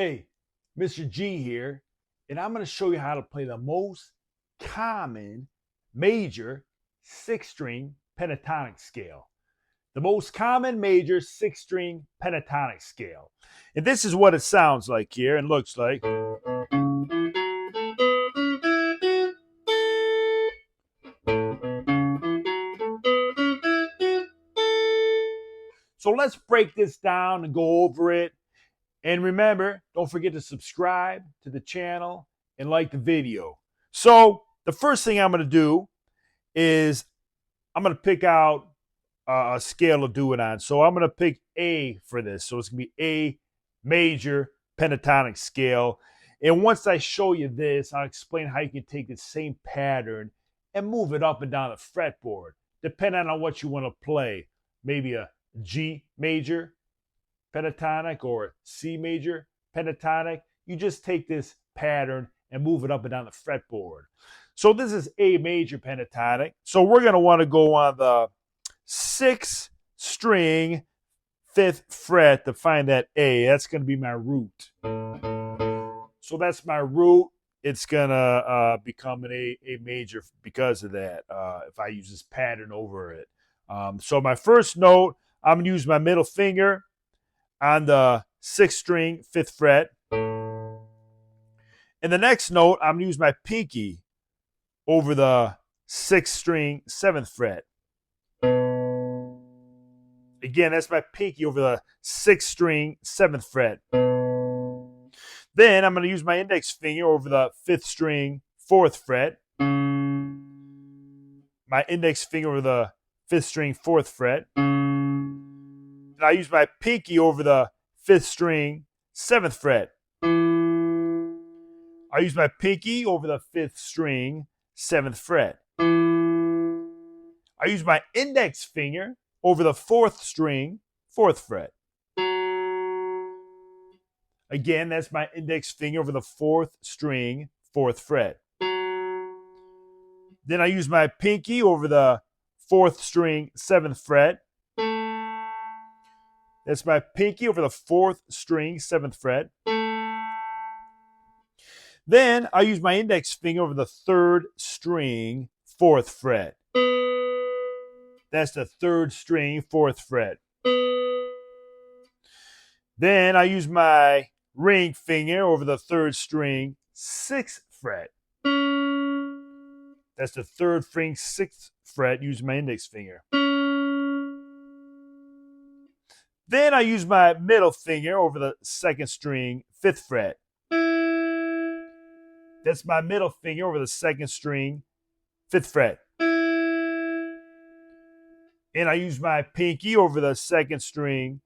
Hey, Mr. G here, and I'm going to show you how to play the most common major six-string pentatonic scale. The most common major six-string pentatonic scale. And this is what it sounds like here and looks like. So let's break this down and go over it. And remember, don't forget to subscribe to the channel and like the video. So the first thing I'm going to do is I'm going to pick out a scale to do it on. So I'm going to pick A for this. So it's going to be A major pentatonic scale. And once I show you this, I'll explain how you can take the same pattern and move it up and down the fretboard, depending on what you want to play. Maybe a G major pentatonic or C major pentatonic. You just take this pattern and move it up and down the fretboard. So this is A major pentatonic. So we're going to want to go on the 6th string, 5th fret to find that A. That's going to be my root. So that's my root. It's going to become an A major because of that, if I use this pattern over it. So my first note, I'm going to use my middle finger on the 6th string, 5th fret. And the next note, I'm going to use my pinky over the 6th string, 7th fret. Again, that's my pinky over the 6th string, 7th fret. Then I'm going to use my index finger over the 5th string, 4th fret. My index finger over the 5th string, 4th fret. And I use my pinky over the 5th string, 7th fret. I use my pinky over the 5th string, 7th fret. I use my index finger over the 4th string, 4th fret. Again, that's my index finger over the 4th string, 4th fret. Then I use my pinky over the 4th string, 7th fret. That's my pinky over the 4th string, 7th fret. Then I use my index finger over the 3rd string, 4th fret. That's the 3rd string, 4th fret. Then I use my ring finger over the 3rd string, 6th fret. That's the 3rd string, 6th fret, using my index finger. Then I use my middle finger over the 2nd string, 5th fret. That's my middle finger over the 2nd string, 5th fret. And I use my pinky over the 2nd string,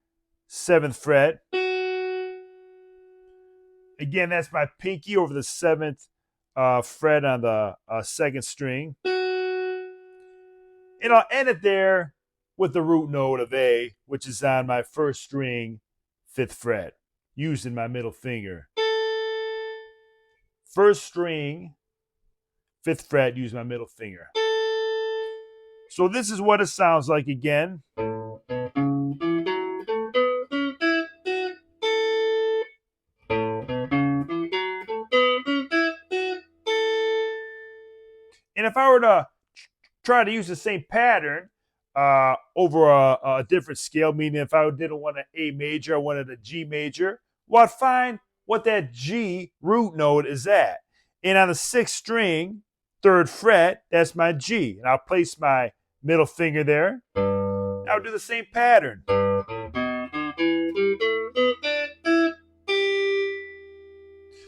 7th fret. Again, that's my pinky over the 7th fret on the 2nd string. And I'll end it there with the root note of A, which is on my 1st string, 5th fret, using my middle finger. 1st string, 5th fret, use my middle finger. So this is what it sounds like again. And if I were to try to use the same pattern over a different scale, meaning if I didn't want an A major, I wanted a G major, well, I'd find what that G root note is at. And on the 6th string, 3rd fret, that's my G. And I'll place my middle finger there. I'll do the same pattern.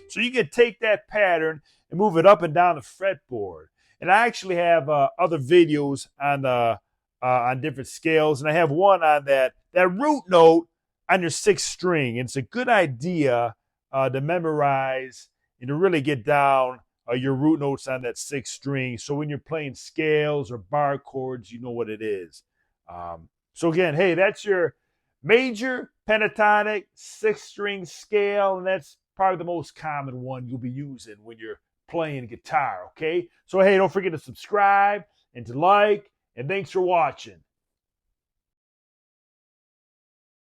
So you can take that pattern and move it up and down the fretboard. And I actually have other videos on different scales, and I have one on that root note on your 6th string. And it's a good idea to memorize and to really get down your root notes on that 6th string. So when you're playing scales or bar chords, you know what it is. So again, hey, that's your major pentatonic 6th string scale, and that's probably the most common one you'll be using when you're playing guitar, okay? So hey, don't forget to subscribe and to like, and thanks for watching.